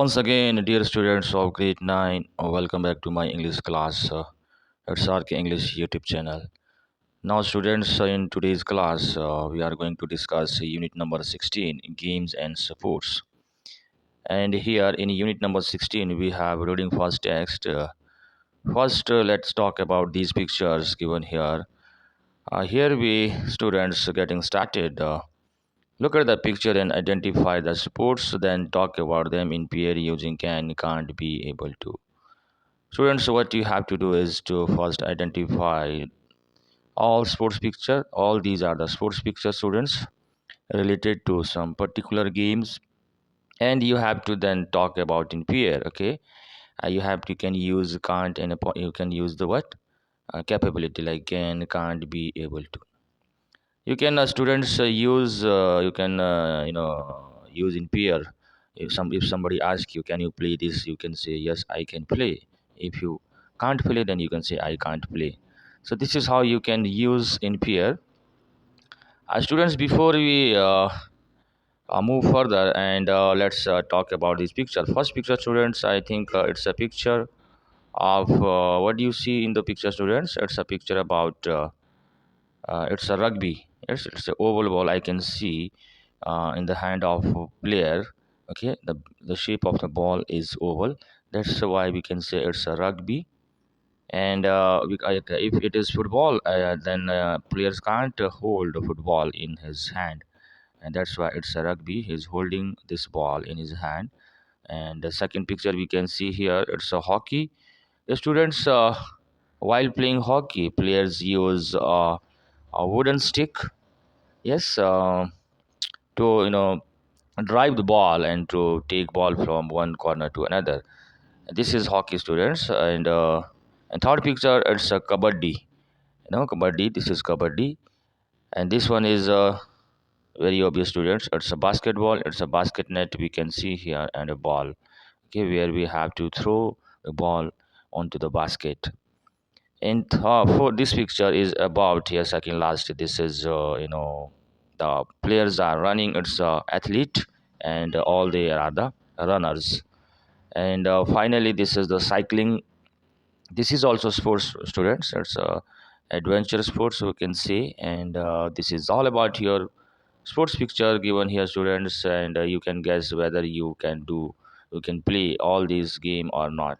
Once again, dear students of grade 9, welcome back to my English class at RK English YouTube channel. Now, students, in today's class, we are going to discuss unit number 16 games and sports. And here in unit number 16, we have reading first text. First, let's talk about these pictures given here. Here, we students getting started. Look at the picture and identify the sports, then talk about them in pair using can, can't, be, able to. Students, what you have to do is to first identify all sports picture. All these are the sports picture, students, related to some particular games, and you have to then talk about in pair. Okay, you have to can use can't and you can use the what capability like can, can't, be, able to. You can students use you can use in pair. If somebody asks you, can you play this, you can say yes, I can play. If you can't play, then you can say I can't play. So this is how you can use in pair. Students, before we move further, and let's talk about this picture. First picture, students, I think it's a picture of what do you see in the picture, students? It's a picture about it's a rugby. Yes, it's a oval ball. I can see in the hand of a player. Okay, the shape of the ball is oval. That's why we can say it's a rugby. And if it is football, then players can't hold a football in his hand, and that's why it's a rugby. He's holding this ball in his hand. And the second picture we can see here, it's a hockey. The students, while playing hockey, players use a wooden stick. Yes, to drive the ball and to take ball from one corner to another. This is hockey, students. And third picture, it's a kabaddi. Kabaddi. This is kabaddi, and this one is very obvious, students. It's a basketball. It's a basket net we can see here, and a ball. Okay, where we have to throw the ball onto the basket. And for this picture is about here second last. This is the players are running. It's athlete, and all they are the runners. And finally, this is the cycling. This is also sports, students. It's adventure sports, we can say. And this is all about your sports picture given here, students. And you can guess whether you can play all these game or not.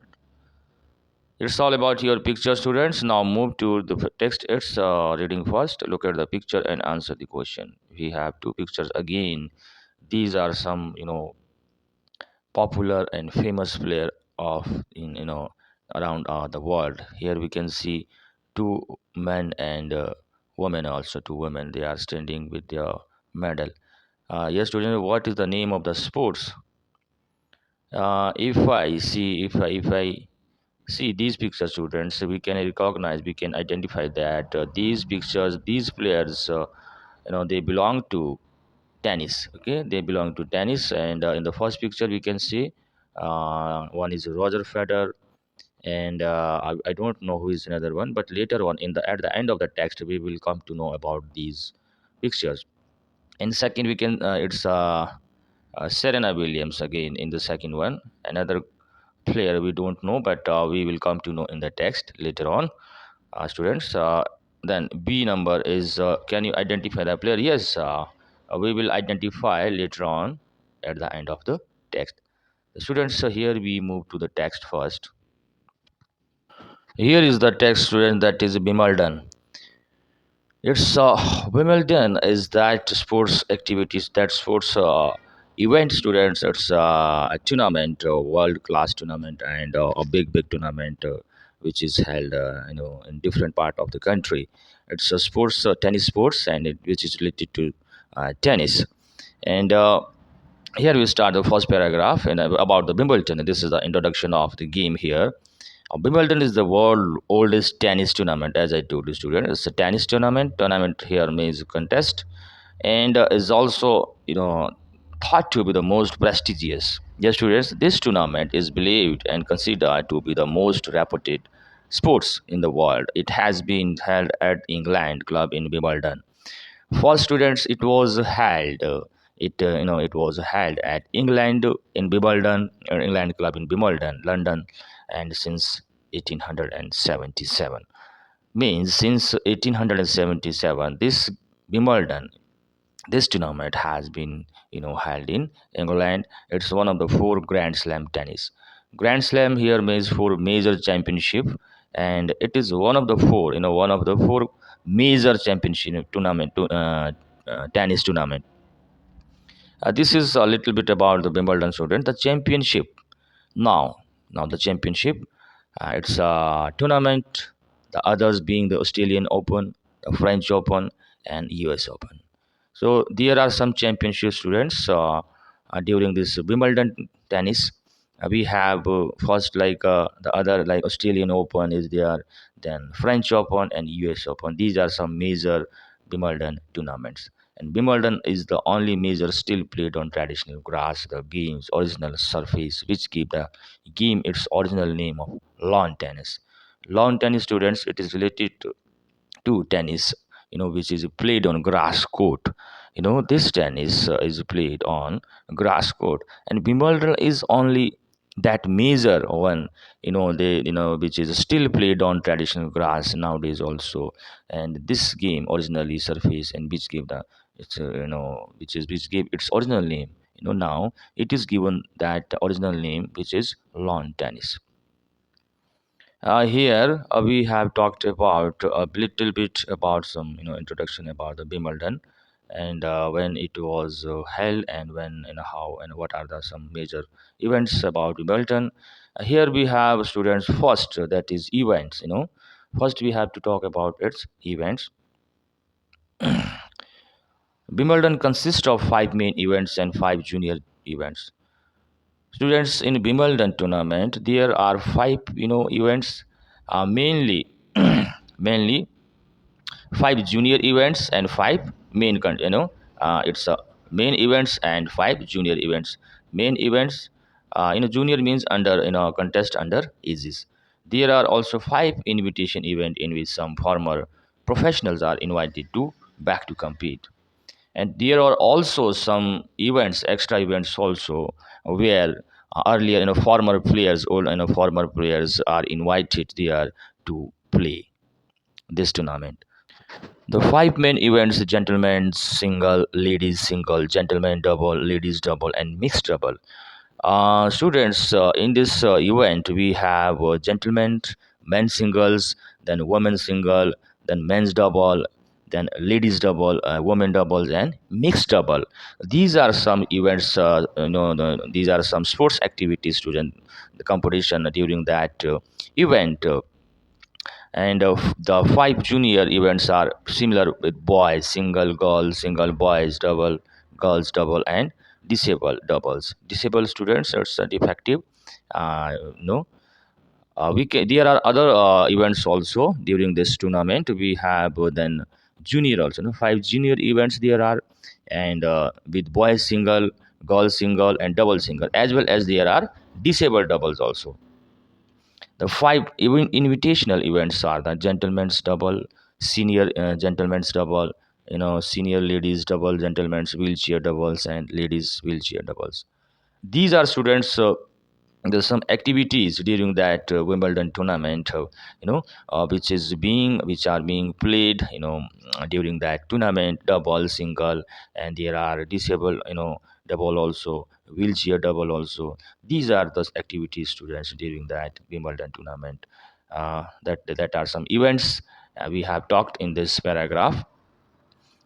It's all about your picture, students. Now move to the text. It's reading first. Look at the picture and answer the question. We have two pictures again. These are some popular and famous player of in around the world. Here we can see two men and women, also two women. They are standing with their medal. Yes, students. What is the name of the sports? If I see these pictures, students, we can recognize, we can identify that these pictures, these players, they belong to tennis. Okay, they belong to tennis. And in the first picture, we can see one is Roger Federer, and I don't know who is another one. But later on, at the end of the text, we will come to know about these pictures. In second, we can it's Serena Williams again in the second one. Another player we don't know, but we will come to know in the text later on, students. Then B number is can you identify the player? Yes, we will identify later on at the end of the text. Students, here we move to the text first. Here is the text, student, that is Wimbledon. It's Wimbledon is that sports activities, that sports event, students. It's a tournament, a world class tournament, and a big tournament which is held, in different part of the country. It's a sports, tennis sports, and which is related to tennis. And here we start the first paragraph and about the Wimbledon. This is the introduction of the game here. Wimbledon is the world oldest tennis tournament, as I told you, student. It's a tennis tournament. Tournament here means contest, and is also thought to be the most prestigious. Yes, students, this tournament is believed and considered to be the most reputed sports in the world. It has been held at England Club in Wimbledon. For students, it was held it was held at England in Wimbledon, England club in Wimbledon, London, and since 1877. Means since 1877, Wimbledon this tournament has been held in England. It's one of the four Grand Slam tennis. Grand Slam here means four major championship, and it is one of the four major championship tennis tournament. This is a little bit about the Wimbledon student. The championship now, the championship, it's a tournament. The others being the Australian Open, the French Open, and US Open. So there are some championship students during this Wimbledon tennis. We have first like the other like Australian Open is there, then French Open and US Open. These are some major Wimbledon tournaments. And Wimbledon is the only major still played on traditional grass, the game's original surface, which give the game its original name of lawn tennis. Lawn tennis students, it is related to tennis, which is played on grass court. This tennis is played on grass court, and Wimbledon is only that major one, which is still played on traditional grass nowadays also. And this game originally surfaced and which gave the it's which gave its original name. Now it is given that original name, which is lawn tennis. Here we have talked about a little bit about some introduction about the Wimbledon, and when it was held, and when and how and what are the some major events about Wimbledon. Here we have students first, that is events. First we have to talk about its events. Wimbledon consists of five main events and five junior events. Students, in Wimbledon tournament, there are five events, mainly mainly five junior events and five main it's main events and five junior events. Main events, junior means under contest under ages. There are also five invitation event in which some former professionals are invited to back to compete. And there are also some events, extra events also, where earlier former players are invited there to play this tournament. The five main events: gentlemen's single, ladies single, gentlemen double, ladies double, and mixed double. Students, in this event, we have gentlemen, men's singles, then women's single, then men's double, then ladies double, women doubles, and mixed double. These are some events. These are some sports activities. Student, the competition during that event. And the five junior events are similar with boys single, girls single, boys double, girls double, and disabled doubles. Disabled students are defective. No, there are other events also during this tournament. We have then junior also. Five junior events there are, and with boys single, girls single, and double single, as well as there are disabled doubles also. The five invitational events are the gentlemen's double, senior gentlemen's double, senior ladies double, gentlemen's wheelchair doubles, and ladies wheelchair doubles. These are students. There's some activities during that Wimbledon tournament, which are being played, during that tournament. Double, single, and there are disabled, double also, wheelchair double also. These are the activities students during that Wimbledon tournament. That are some events we have talked in this paragraph.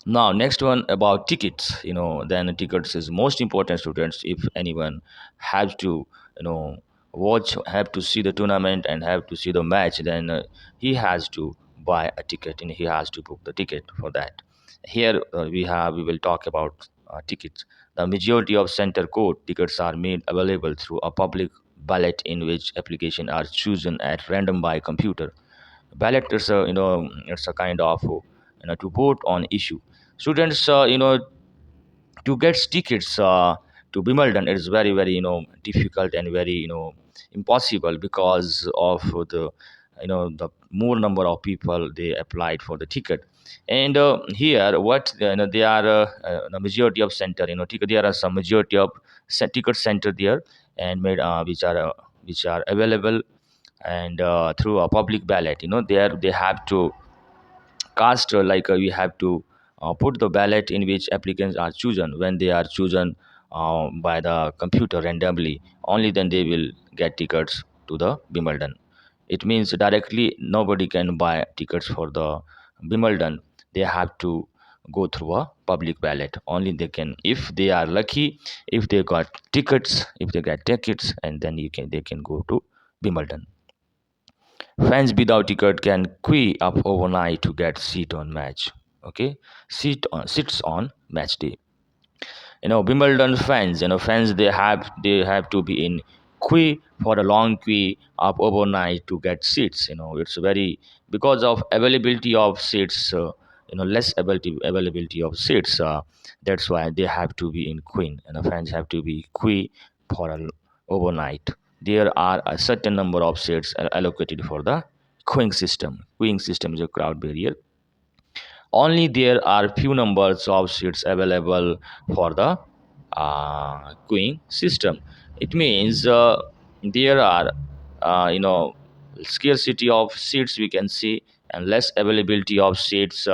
Now, next one about tickets. Then tickets is most important, students. If anyone has to, have to see the tournament and have to see the match, then he has to buy a ticket and he has to book the ticket for that. Here we will talk about tickets. The majority of center court tickets are made available through a public ballot in which application are chosen at random by computer. Ballot is a it's a kind of to vote on issue. Students, to get tickets to Wimbledon, it is very very difficult and very impossible, because of the the more number of people they applied for the ticket. And here, what they are the majority of center. There are some majority of ticket center there, and made which are available, and through a public ballot. There they have to cast, we have to put the ballot in which applicants are chosen. When they are chosen by the computer randomly, only then they will get tickets to the Wimbledon. It means directly nobody can buy tickets for the Wimbledon. They have to go through a public ballot. Only they can, if they are lucky, if they got tickets, if they get tickets, and then they can go to Wimbledon. Fans without ticket can queue up overnight to get seat on match. Okay, sits on match day. Wimbledon fans, fans they have to be in queue for a long queue up overnight to get seats. It's very, because of availability of seats. Less availability of seats. That's why they have to be in queue. Fans have to be queue for overnight. There are a certain number of seats allocated for the queuing system. Queuing system is a crowd barrier. Only there are few numbers of seats available for the queuing system. It means there are scarcity of seats, we can see, and less availability of seats.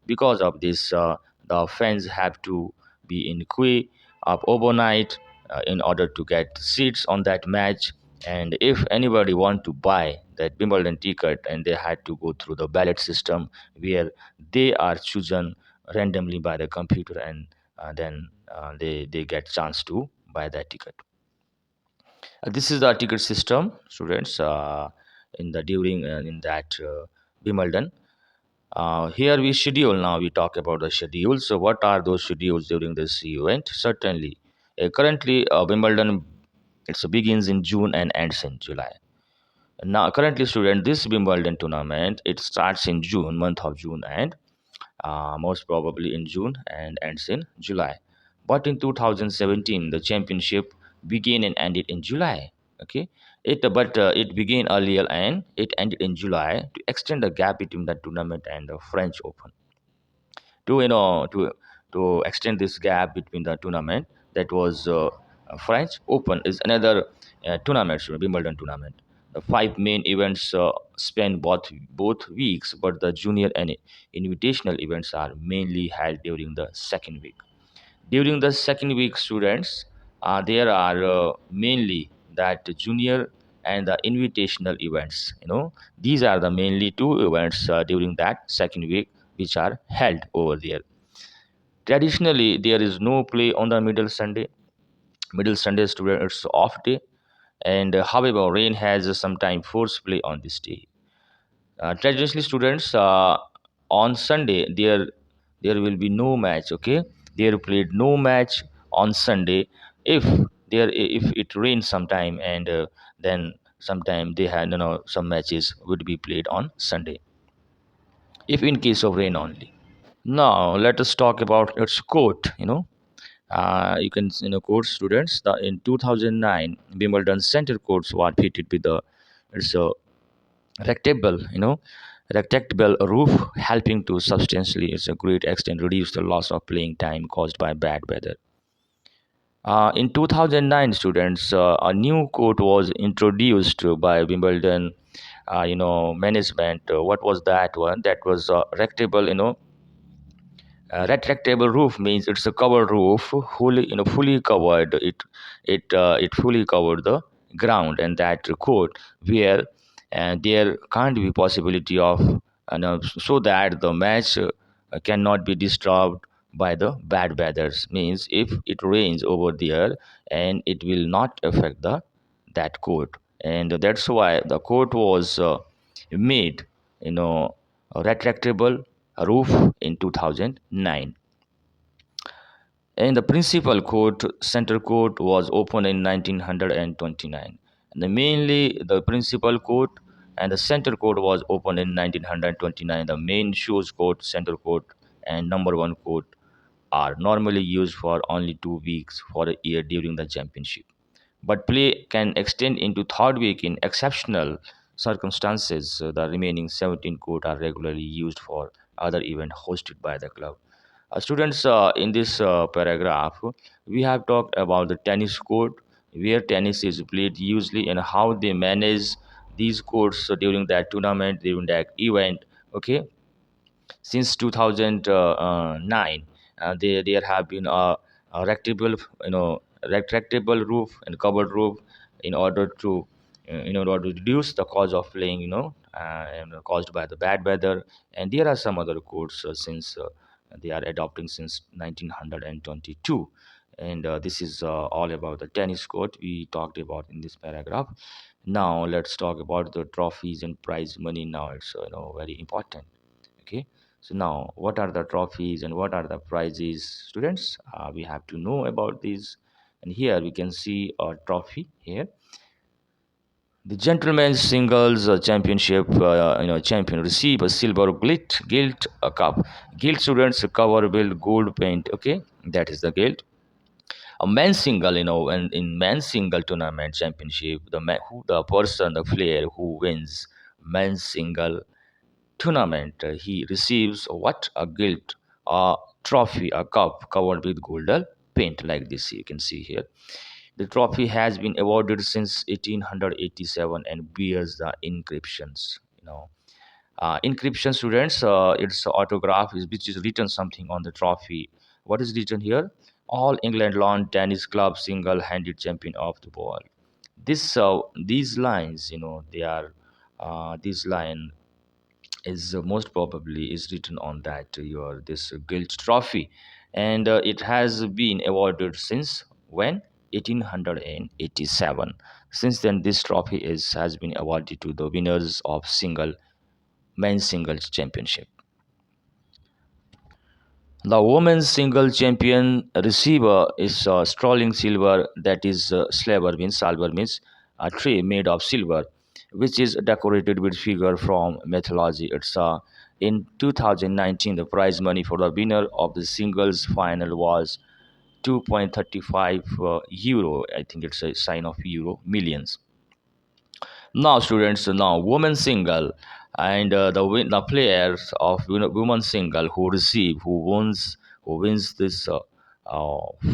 Because of this, the fans have to be in queue up overnight in order to get seats on that match. And if anybody want to buy that Wimbledon ticket, and they had to go through the ballot system, where they are chosen randomly by the computer, and then they get chance to buy that ticket. This is the ticket system, students, in the during in that Wimbledon. Here we schedule. Now we talk about the schedule. So what are those schedules during this event? Certainly, currently Wimbledon, it begins in June and ends in July. Now currently, student, this Wimbledon tournament, it starts in June, month of June, and most probably in June, and ends in July. But in 2017, the championship began and ended in July. Okay, it began earlier and it ended in July to extend the gap between the tournament and the French Open. To extend this gap between the tournament, that was French Open is another tournament, Wimbledon tournament. The five main events span both weeks, but the junior and invitational events are mainly held during the second week. During the second week, students, there are mainly that junior and the invitational events. These are the mainly two events during that second week, which are held over there. Traditionally, there is no play on the middle Sunday. Middle Sunday, student, it's off day, and however, rain has sometime forced play on this day. Traditionally, students, on Sunday there will be no match. Okay, there played no match on Sunday. If if it rains sometime, and then sometime they had some matches would be played on Sunday. If in case of rain only. Now let us talk about its court. You can court, students. In 2009, Wimbledon center courts were fitted with the it's a rectangle rectangle roof, helping to substantially, it's a great extent, reduce the loss of playing time caused by bad weather. In 2009, students, a new court was introduced by Wimbledon management. What was that one? That was rectangle, retractable roof. Means it's a covered roof, fully covered. It fully covered the ground, and that court where there can't be possibility of so that the match cannot be disturbed by the bad weathers. Means if it rains over there, and it will not affect the that court, and that's why the court was made a retractable roof in 2009. And the principal court, center court, was opened in 1929. And mainly the principal court and the center court was opened in 1929. The main shows court, center court, and number one court are normally used for only 2 weeks for a year during the championship. But play can extend into third week in exceptional circumstances. The remaining 17 court are regularly used for other event hosted by the club. Students, in this paragraph, we have talked about the tennis court, where tennis is played usually, and how they manage these courts during that tournament, during that event. Okay, since 2009, there have been a rectable, retractable roof and covered roof in order to in order to reduce the cause of playing, and caused by the bad weather. And there are some other courts since they are adopting since 1922. And this is all about the tennis court we talked about in this paragraph. Now let's talk about the trophies and prize money. Now it's very important. Okay, so now what are the trophies and what are the prizes, students? We have to know about these. And here we can see a trophy here. The gentlemen's singles championship, champion receive a silver gilt cup. Gilt students cover build gold paint. Okay, that is the gilt. A men's single, and in men's single tournament championship, the person, the player who wins men's single tournament, he receives what? A gilt, a trophy, a cup covered with golden paint, like this you can see here. The trophy has been awarded since 1887 and bears the inscriptions. Inscription, students, its autograph is which is written something on the trophy. What is written here? All England lawn tennis club single-handed champion of the world. These lines, they are this line is most probably is written on that your this gilt trophy, and it has been awarded since when? 1887. Since then this trophy is has been awarded to the winners of men's singles championship. The women's single champion receiver is sterling silver, that is silver means a tray made of silver, which is decorated with figure from mythology. It's in 2019 the prize money for the winner of the singles final was 2.35 euro. I think it's a sign of euro millions. Now, students, now women single, and the players of women single who wins this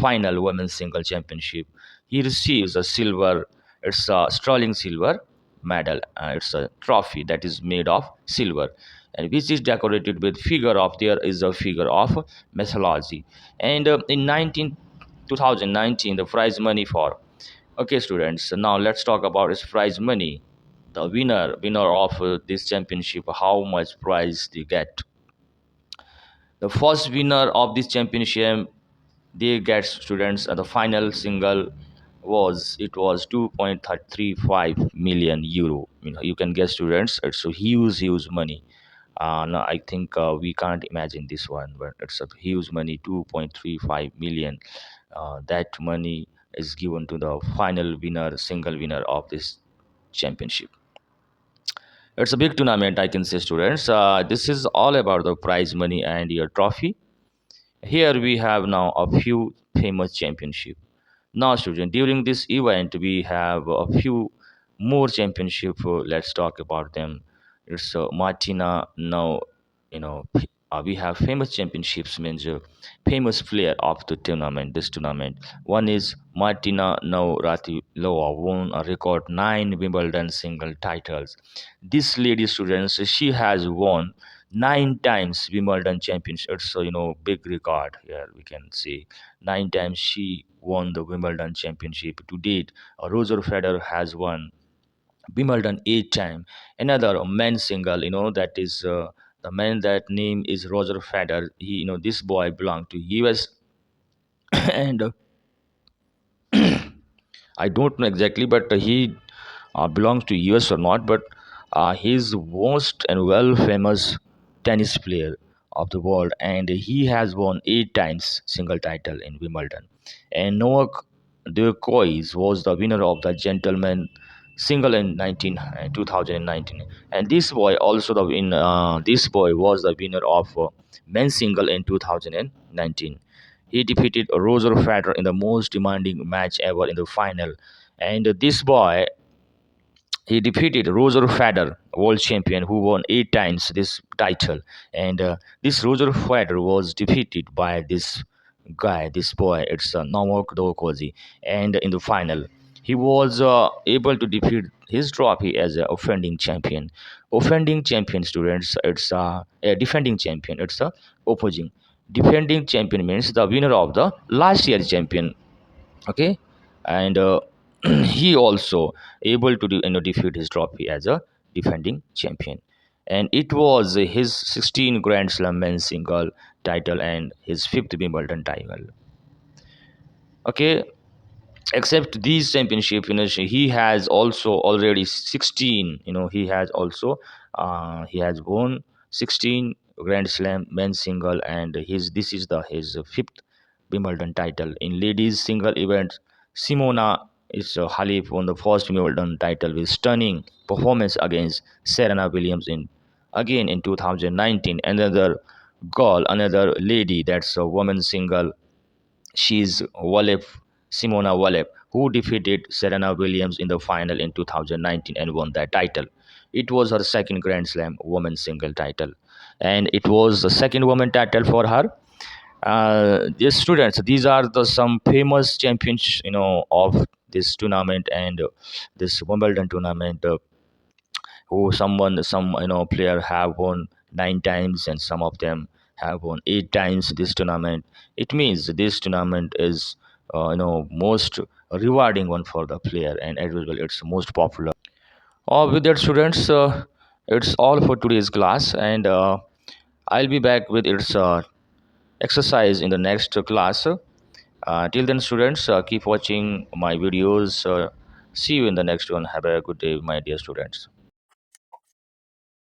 final women's single championship, he receives a silver. It's a sterling silver medal. It's a trophy that is made of silver, and which is decorated with figure of there is a figure of mythology. And in 2019, the prize money for. Okay, students. So now let's talk about his prize money. The winner of this championship, how much prize they get? The first winner of this championship, they get, students, the final single was 2.35 million euro. You can guess, students. It's a huge money. No, I think we can't imagine this one, but it's a huge money, 2.35 million. That money is given to the final winner, single winner of this championship. It's a big tournament, I can say, students. This is all about the prize money and your trophy. Here we have now a few famous championship. Now, student, during this event, we have a few more championship. Let's talk about them. It's Martina. Now, we have famous championships, means famous player of the tournament. This tournament, one is Martina Navratilova, won a record 9 Wimbledon single titles. This lady, students, she has won 9 times Wimbledon championship. It's a big record here. We can see 9 times she won the Wimbledon championship. To date, Roger Federer has won Wimbledon 8 times. Another men's single, that is the man that name is Roger Federer. He, this boy belonged to US, and I don't know exactly, but he belongs to US or not. But he's most and well famous tennis player of the world, and he has won 8 times single title in Wimbledon. And Novak Djokovic was the winner of the gentleman single in 2019. And this boy also this boy was the winner of men's single in 2019. He defeated Roger Federer in the most demanding match ever in the final. And this boy, he defeated Roger Federer, world champion, who won 8 times this title. And this Roger Federer was defeated by this guy, this boy. It's Novak Djokovic, and in the final, he was able to defeat his trophy as a offending champion. Offending champion, students. It's a defending champion. It's a opposing. Defending champion means the winner of the last year champion. Okay, and he also able to defeat his trophy as a defending champion, and it was his 16 grand slam men's single title and his fifth Wimbledon title. Okay, except these championship, he has also already 16, he has won 16 grand slam men's single, and this is the his fifth Wimbledon title. In ladies single event, Simona is Halep won the first Wimbledon title with stunning performance against Serena Williams in 2019. Another lady, that's a women's single. She's Simona Walep, who defeated Serena Williams in the final in 2019 and won that title. It was her second Grand Slam women's single title, and it was the second women title for her. These students, these are the some famous champions, of this tournament and this Wimbledon tournament. Some player have won 9 times, and some of them have won 8 times this tournament. It means this tournament is most rewarding one for the player, and as well it's most popular. With that, students, it's all for today's class, and I'll be back with its exercise in the next class. Till then, students, keep watching my videos. See you in the next one. Have a good day, my dear students.